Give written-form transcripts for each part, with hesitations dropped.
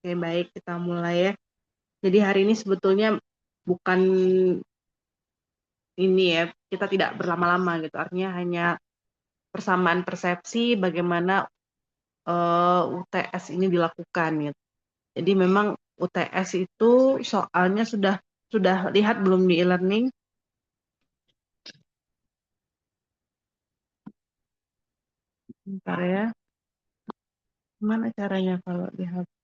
Oke, baik, kita mulai ya. Jadi hari ini sebetulnya bukan ini ya, kita tidak berlama-lama gitu. Artinya hanya persamaan persepsi bagaimana UTS ini dilakukan gitu. Jadi memang UTS itu soalnya sudah lihat belum di e-learning? Bentar ya. Gimana caranya kalau di HP?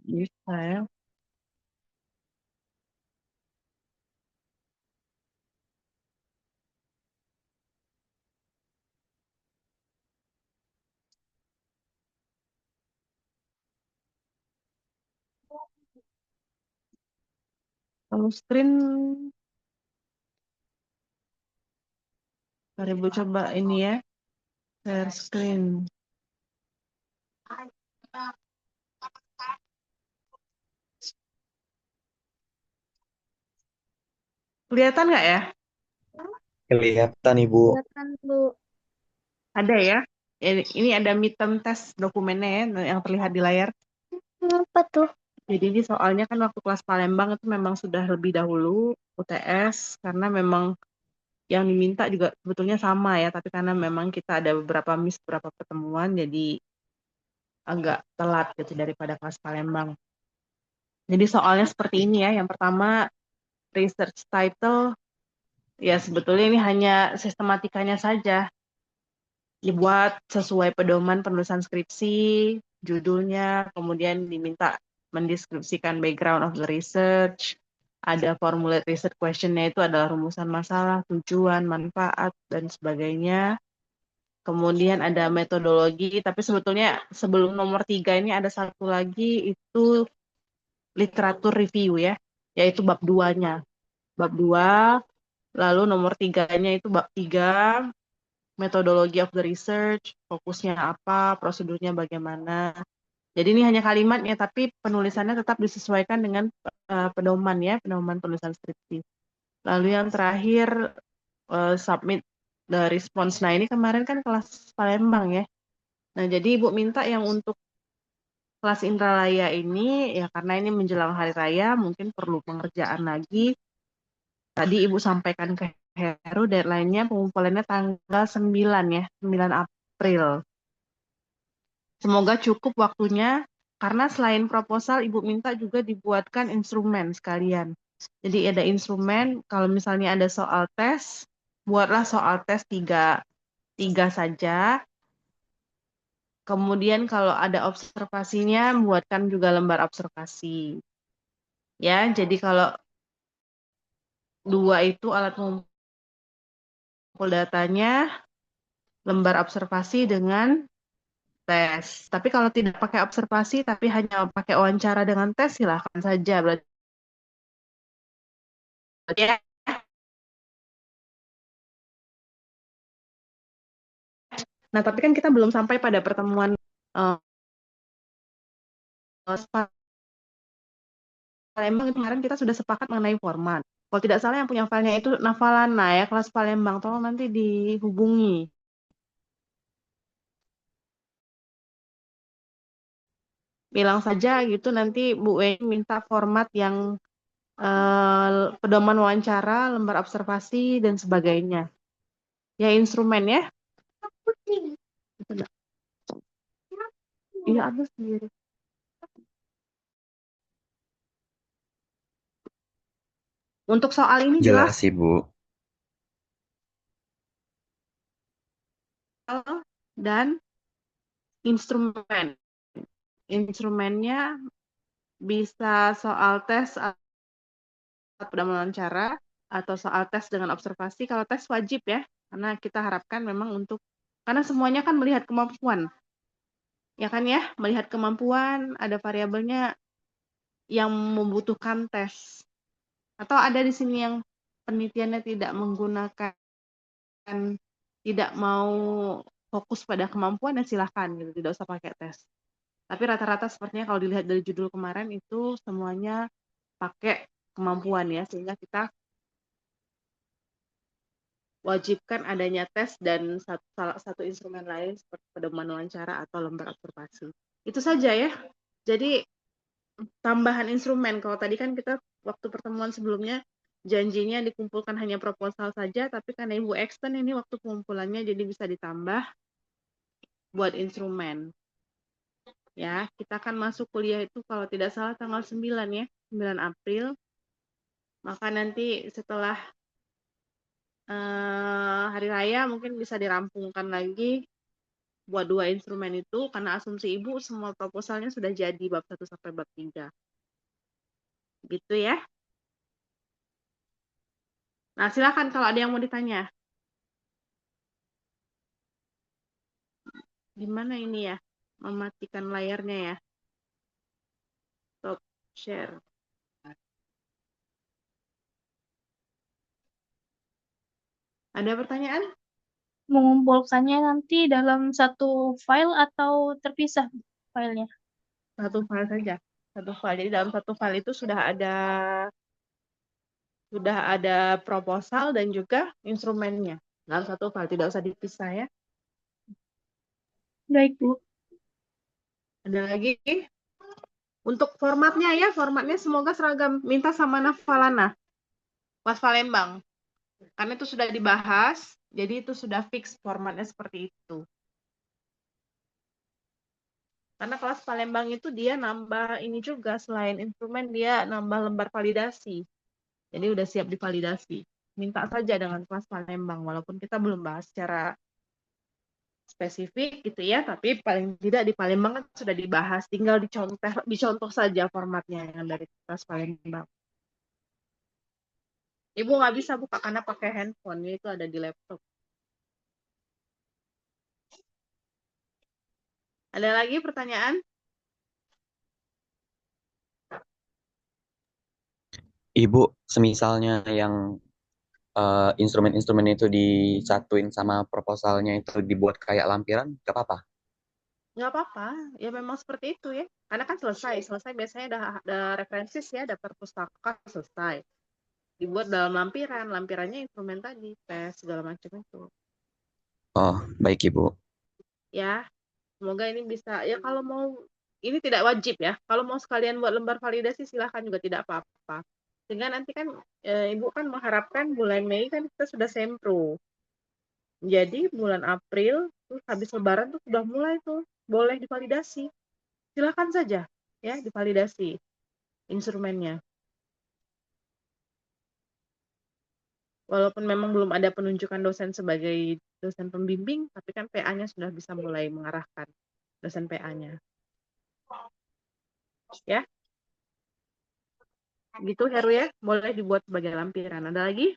Bisa ya. Kalau screen, mari Bu coba ini ya, share screen. Kelihatan nggak ya? Kelihatan Ibu. Kelihatan Bu. Ada ya. Ini ada midterm test dokumennya ya, yang terlihat di layar. Apa tuh? Jadi ini soalnya kan waktu kelas Palembang itu memang sudah lebih dahulu UTS, karena memang yang diminta juga sebetulnya sama ya, tapi karena memang kita ada beberapa pertemuan, jadi agak telat gitu daripada kelas Palembang. Jadi soalnya seperti ini ya. Yang pertama, research title, ya sebetulnya ini hanya sistematikanya saja. Dibuat sesuai pedoman penulisan skripsi, judulnya, kemudian diminta mendeskripsikan background of the research, ada formulir research questionnya itu adalah rumusan masalah, tujuan, manfaat, dan sebagainya. Kemudian ada metodologi, tapi sebetulnya sebelum nomor 3 ini ada satu lagi, itu literatur review ya, yaitu bab 2-nya. Bab 2, lalu nomor 3-nya itu bab 3, metodologi of the research, fokusnya apa, prosedurnya bagaimana. Jadi ini hanya kalimatnya, tapi penulisannya tetap disesuaikan dengan pedoman ya, pedoman tulisan skripsi. Lalu yang terakhir, submit the response. Nah ini kemarin kan kelas Palembang ya. Nah jadi Ibu minta yang untuk kelas Indralaya ini, ya karena ini menjelang hari raya, mungkin perlu pengerjaan lagi. Tadi Ibu sampaikan ke Heru, deadline-nya pengumpulannya tanggal 9 ya, 9 April. Semoga cukup waktunya, karena selain proposal, Ibu minta juga dibuatkan instrumen sekalian. Jadi ada instrumen, kalau misalnya ada soal tes, buatlah soal tes tiga saja. Kemudian kalau ada observasinya, buatkan juga lembar observasi. Ya, jadi kalau 2 itu alat pengumpul datanya, lembar observasi dengan tes. Tapi kalau tidak pakai observasi, tapi hanya pakai wawancara dengan tes, silahkan saja. Berarti ya. Nah, tapi kan kita belum sampai pada pertemuan uh, Palembang. Kemarin kita sudah sepakat mengenai format. Kalau tidak salah yang punya filenya itu Navalana ya, kelas Palembang. Tolong nanti dihubungi. Bilang saja gitu, nanti Bu Weni minta format yang pedoman wawancara, lembar observasi, dan sebagainya. Ya, instrumen ya. Iya, aku sendiri. Untuk soal ini jelas Jelas Ibu. dan instrumen. Instrumennya bisa soal tes atau pedoman wawancara, atau soal tes dengan observasi. Kalau tes wajib ya, karena kita harapkan memang karena semuanya kan melihat kemampuan. Ya kan ya, melihat kemampuan, ada variabelnya yang membutuhkan tes. Atau ada di sini yang penelitiannya tidak menggunakan, tidak mau fokus pada kemampuan, ya silahkan gitu, tidak usah pakai tes. Tapi rata-rata sepertinya kalau dilihat dari judul kemarin itu semuanya pakai kemampuan ya, sehingga kita wajibkan adanya tes dan salah satu instrumen lain seperti pedoman wawancara atau lembar observasi. Itu saja ya. Jadi tambahan instrumen. Kalau tadi kan kita waktu pertemuan sebelumnya janjinya dikumpulkan hanya proposal saja, tapi karena Ibu extend ini waktu pengumpulannya jadi bisa ditambah buat instrumen. Ya, kita akan masuk kuliah itu kalau tidak salah tanggal 9 ya, 9 April. Maka nanti setelah hari raya mungkin bisa dirampungkan lagi buat 2 instrumen itu, karena asumsi Ibu semua proposalnya sudah jadi bab 1 sampai bab 3. Gitu ya. Nah, silakan kalau ada yang mau ditanya. Gimana ini ya? Mematikan layarnya ya. Stop share. Ada pertanyaan? Mengumpulkannya nanti dalam satu file atau terpisah filenya? Satu file saja. Satu file. Jadi dalam satu file itu sudah ada proposal dan juga instrumennya. Dalam satu file, tidak usah dipisah ya. Baik, Bu. Ada lagi? Untuk formatnya ya, formatnya semoga seragam. Minta sama Nafalana, Kelas Palembang. Karena itu sudah dibahas, jadi itu sudah fix formatnya seperti itu. Karena kelas Palembang itu dia nambah ini juga, selain instrumen dia nambah lembar validasi. Jadi udah siap divalidasi. Minta saja dengan kelas Palembang, walaupun kita belum bahas secara spesifik gitu ya, tapi paling tidak di Palembang kan sudah dibahas, tinggal dicontoh saja formatnya yang dari kelas Palembang. Ibu nggak bisa buka karena pakai handphone, itu ada di laptop. Ada lagi pertanyaan? Ibu, semisalnya yang instrumen-instrumen itu disatuin sama proposalnya itu dibuat kayak lampiran, gak apa-apa. Nggak apa-apa, ya memang seperti itu ya. Karena kan selesai biasanya ada referensis ya, ada perpustakaan selesai. Dibuat dalam lampiran, lampirannya instrumen tadi, tes segala macam itu. Oh, baik Ibu. Ya, semoga ini bisa. Ya kalau mau, ini tidak wajib ya. Kalau mau sekalian buat lembar validasi silahkan juga tidak apa-apa. Sehingga nanti kan Ibu kan mengharapkan bulan Mei kan kita sudah sempro. Jadi bulan April terus habis Lebaran tuh sudah mulai tuh boleh divalidasi. Silakan saja ya divalidasi instrumennya. Walaupun memang belum ada penunjukan dosen sebagai dosen pembimbing, tapi kan PA-nya sudah bisa mulai mengarahkan dosen PA-nya. Ya, gitu Heru ya, boleh dibuat sebagai lampiran. Ada lagi?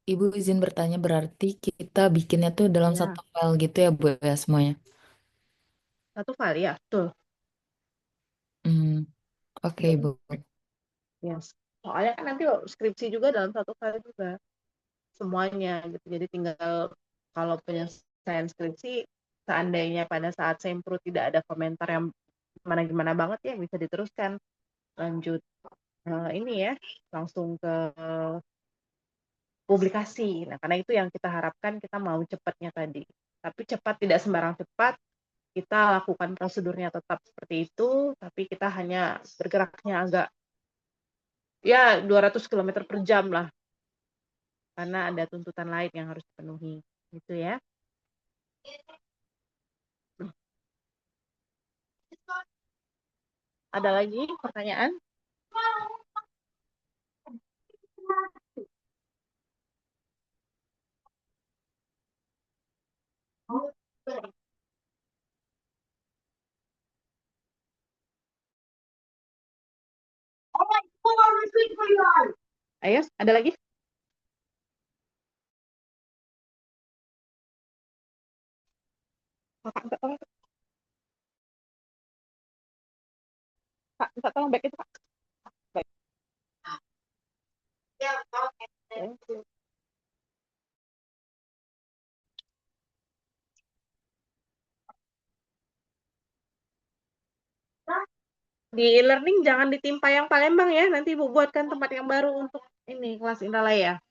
Ibu izin bertanya, berarti kita bikinnya tuh dalam Ya, satu file gitu ya Bu ya semuanya? satu kali ya, betul. Hmm, oke Ibu. Yes. Soalnya kan nanti skripsi juga dalam satu kali juga semuanya gitu. Jadi tinggal kalau penyelesaian skripsi seandainya pada saat sempro tidak ada komentar yang gimana-gimana banget ya bisa diteruskan lanjut ini ya langsung ke publikasi. Nah, karena itu yang kita harapkan kita mau cepatnya tadi. Tapi cepat tidak sembarang cepat, kita lakukan prosedurnya tetap seperti itu, tapi kita hanya bergeraknya agak ya 200 km per jam lah, karena ada tuntutan lain yang harus dipenuhi. Gitu ya. Ada lagi pertanyaan? Ayo, ada lagi? Kakak, minta tolong, Kak, minta tolong back itu, Kak. Baik. Thank you. Di e-learning jangan ditimpa yang Palembang ya, nanti Ibu buatkan tempat yang baru untuk ini kelas Indralaya.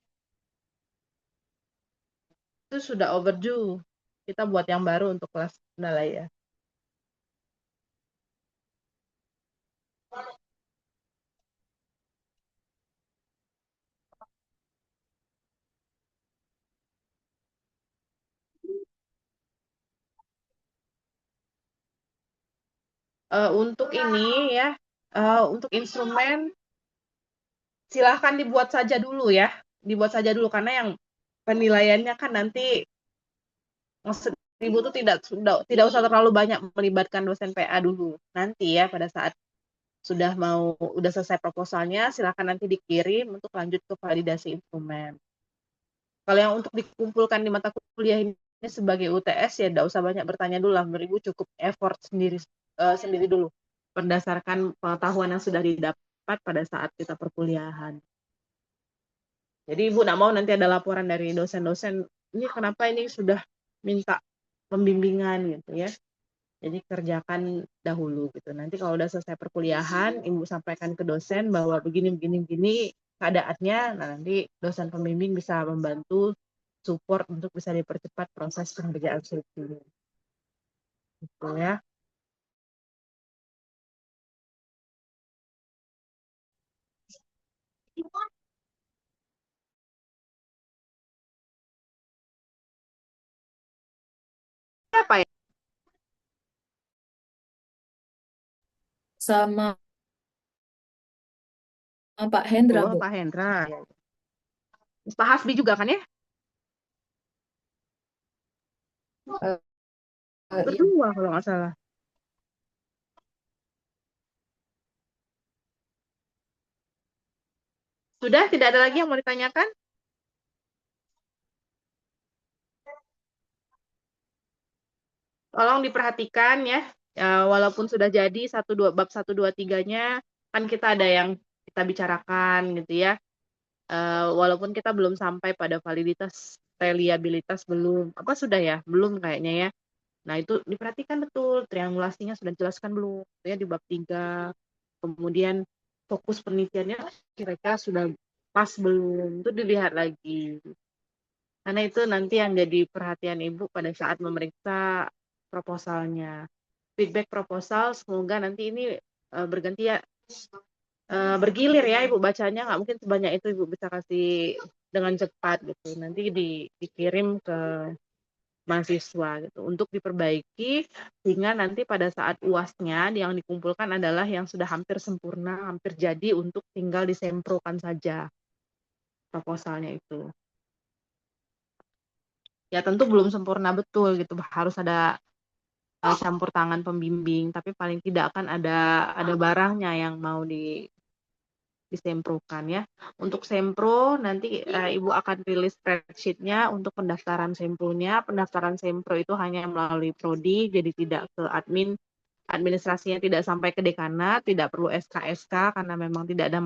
Itu sudah overdue. Kita buat yang baru untuk kelas Indralaya. Untuk ini ya, untuk instrumen silahkan dibuat saja dulu ya, dibuat saja dulu karena yang penilaiannya kan nanti maksud Ibu tuh tidak usah terlalu banyak melibatkan dosen PA dulu. Nanti ya pada saat udah selesai proposalnya, silakan nanti dikirim untuk lanjut ke validasi instrumen. Kalau yang untuk dikumpulkan di mata kuliah ini sebagai UTS ya tidak usah banyak bertanya dulu lah. Menurut Ibu cukup effort sendiri dulu berdasarkan pengetahuan yang sudah didapat pada saat kita perkuliahan. Jadi Ibu tidak mau nanti ada laporan dari dosen-dosen, ini kenapa ini sudah minta pembimbingan gitu ya. Jadi kerjakan dahulu gitu. Nanti kalau udah selesai perkuliahan, Ibu sampaikan ke dosen bahwa begini keadaannya. Nah, nanti dosen pembimbing bisa membantu support untuk bisa dipercepat proses pengerjaan skripsi. Gitu ya. Apa ya? Sama Pak Hendra, Oh, Bu. Pak Hendra. Pak Hasbi juga kan ya? Eh, iya. Berdua kalau nggak salah. Sudah tidak ada lagi yang mau ditanyakan? Tolong diperhatikan ya. Walaupun sudah jadi bab 1, 2, 3-nya, kan kita ada yang kita bicarakan gitu ya. Walaupun kita belum sampai pada validitas, reliabilitas belum. Apa sudah ya? Belum kayaknya ya. Nah, itu diperhatikan betul. Triangulasinya sudah dijelaskan belum? Ya di bab 3. Kemudian fokus penelitiannya kira-kira sudah pas belum? Itu dilihat lagi. Karena itu nanti yang jadi perhatian Ibu pada saat memeriksa proposalnya. Feedback proposal semoga nanti ini berganti ya, bergilir ya Ibu bacanya, nggak mungkin sebanyak itu Ibu bisa kasih dengan cepat gitu. Nanti dikirim ke mahasiswa gitu untuk diperbaiki sehingga nanti pada saat UASnya yang dikumpulkan adalah yang sudah hampir sempurna, hampir jadi untuk tinggal disemprokan saja proposalnya itu. Ya tentu belum sempurna betul gitu, harus ada campur tangan pembimbing, tapi paling tidak kan ada barangnya yang mau disemprokan ya. Untuk sempro nanti Ibu akan rilis spreadsheet-nya untuk pendaftaran sempronya. Pendaftaran sempro itu hanya melalui prodi, jadi tidak ke admin. Administrasinya tidak sampai ke dekanat, tidak perlu SKSK karena memang tidak ada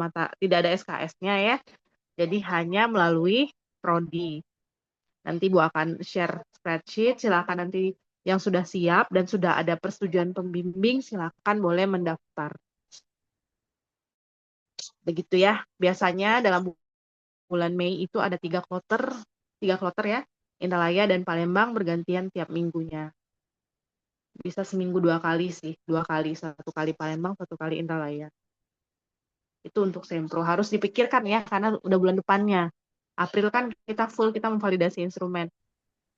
SKS-nya ya. Jadi hanya melalui prodi. Nanti Bu akan share spreadsheet, silakan nanti yang sudah siap dan sudah ada persetujuan pembimbing, silakan boleh mendaftar. Begitu ya, biasanya dalam bulan Mei itu ada 3 kloter ya, Indralaya dan Palembang bergantian tiap minggunya. Bisa seminggu 2 kali sih, 2 kali, 1 kali Palembang, 1 kali Indralaya. Itu untuk sempro, harus dipikirkan ya, karena udah bulan depannya. April kan kita memvalidasi instrumen.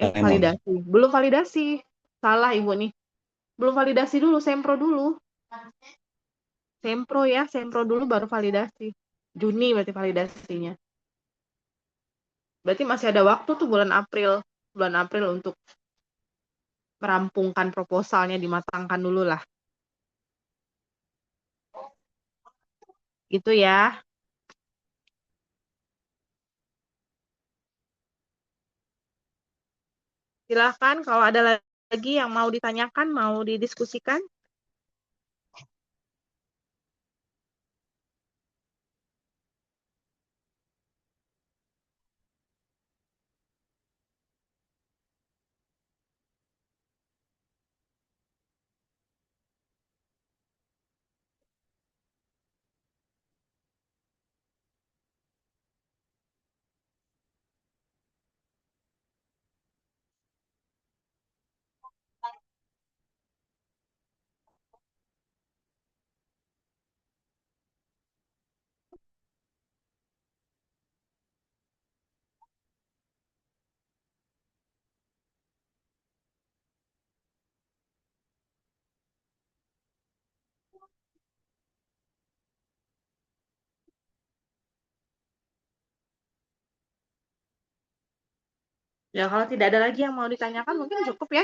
Emang. Validasi. Belum validasi. Salah Ibu nih. Belum validasi dulu, sempro dulu. Sempro dulu baru validasi. Juni berarti validasinya. Berarti masih ada waktu tuh bulan April untuk merampungkan proposalnya, dimatangkan dulu lah. Gitu ya. Silahkan kalau ada lagi yang mau ditanyakan, mau didiskusikan. Ya, kalau tidak ada lagi yang mau ditanyakan mungkin cukup ya.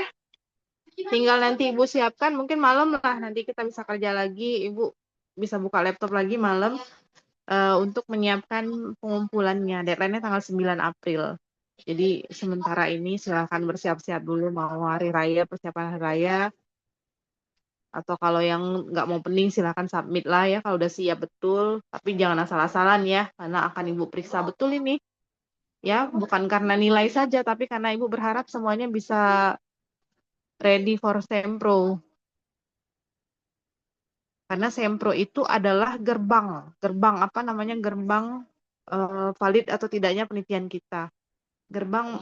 Tinggal nanti Ibu siapkan, mungkin malam lah nanti kita bisa kerja lagi. Ibu bisa buka laptop lagi malam untuk menyiapkan pengumpulannya. Deadline-nya tanggal 9 April. Jadi sementara ini silakan bersiap-siap dulu mau hari raya, persiapan hari raya. Atau kalau yang nggak mau pening silakan submit lah ya kalau udah siap betul. Tapi jangan asal-asalan ya, karena akan Ibu periksa betul ini. Ya, bukan karena nilai saja, tapi karena Ibu berharap semuanya bisa ready for Sempro. Karena Sempro itu adalah gerbang apa namanya, gerbang valid atau tidaknya penelitian kita. Gerbang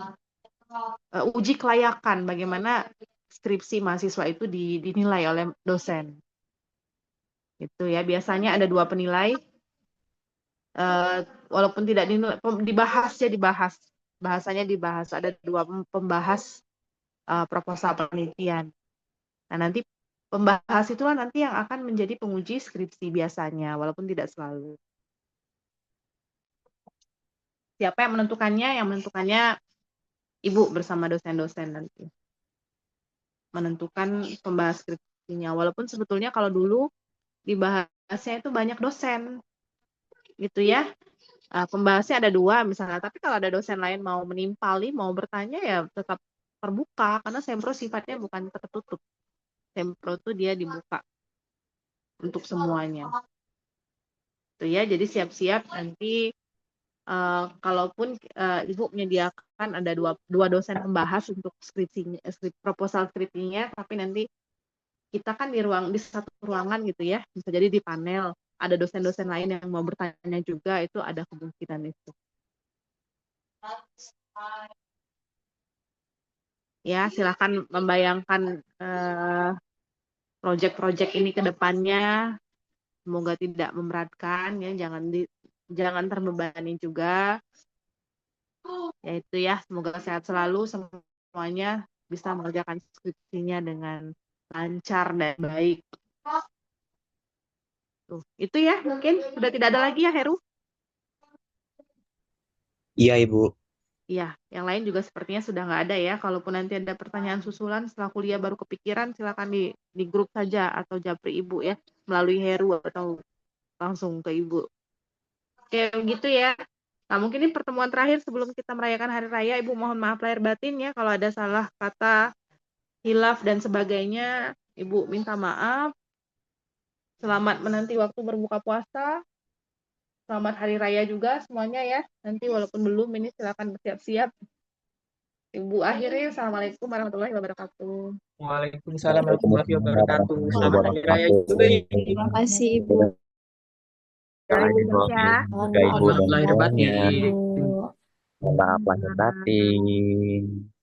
uji kelayakan bagaimana skripsi mahasiswa itu dinilai oleh dosen. Itu ya, biasanya ada 2 penilai, walaupun tidak dinilai, dibahas. Bahasanya dibahas, ada 2 pembahas proposal penelitian. Nah, nanti pembahas itulah nanti yang akan menjadi penguji skripsi biasanya, walaupun tidak selalu. Siapa yang menentukannya? Yang menentukannya Ibu bersama dosen-dosen nanti. Menentukan pembahas skripsinya. Walaupun sebetulnya kalau dulu dibahasnya itu banyak dosen. Gitu ya. Pembahasnya ada 2 misalnya. Tapi kalau ada dosen lain mau menimpali, mau bertanya ya tetap terbuka. Karena Sempro sifatnya bukan tertutup. Sempro itu dia dibuka untuk semuanya. Itu ya, jadi siap-siap nanti kalaupun Ibu menyediakan ada dua dosen pembahas untuk proposal skripsinya, tapi nanti kita kan di satu ruangan gitu ya, bisa jadi di panel ada dosen-dosen lain yang mau bertanya juga, itu ada kemungkinan itu. Ya, silakan membayangkan proyek-proyek ini ke depannya, semoga tidak memberatkan ya, jangan terbebani juga. Yaitu ya, semoga sehat selalu semuanya bisa mengerjakan skripsinya dengan lancar dan baik. Tuh, itu ya mungkin sudah tidak ada lagi ya Heru? Iya, Ibu. Iya, yang lain juga sepertinya sudah nggak ada ya. Kalaupun nanti ada pertanyaan susulan setelah kuliah baru kepikiran, silakan di grup saja atau japri Ibu ya, melalui Heru atau langsung ke Ibu. Oke, begitu ya. Nah, mungkin ini pertemuan terakhir sebelum kita merayakan Hari Raya. Ibu mohon maaf lahir batin ya kalau ada salah kata, hilaf, dan sebagainya. Ibu minta maaf. Selamat menanti waktu berbuka puasa. Selamat Hari Raya juga semuanya ya. Nanti walaupun belum, ini silakan bersiap-siap. Ibu akhiri, Assalamualaikum warahmatullahi wabarakatuh. Waalaikumsalam warahmatullahi wabarakatuh. Selamat Hari Raya juga Ibu. Terima kasih Ibu. Ya, Ibu ya. Semoga Ibu dan Selamat lahir semuanya. batin. Bu. Maaf lahir batin.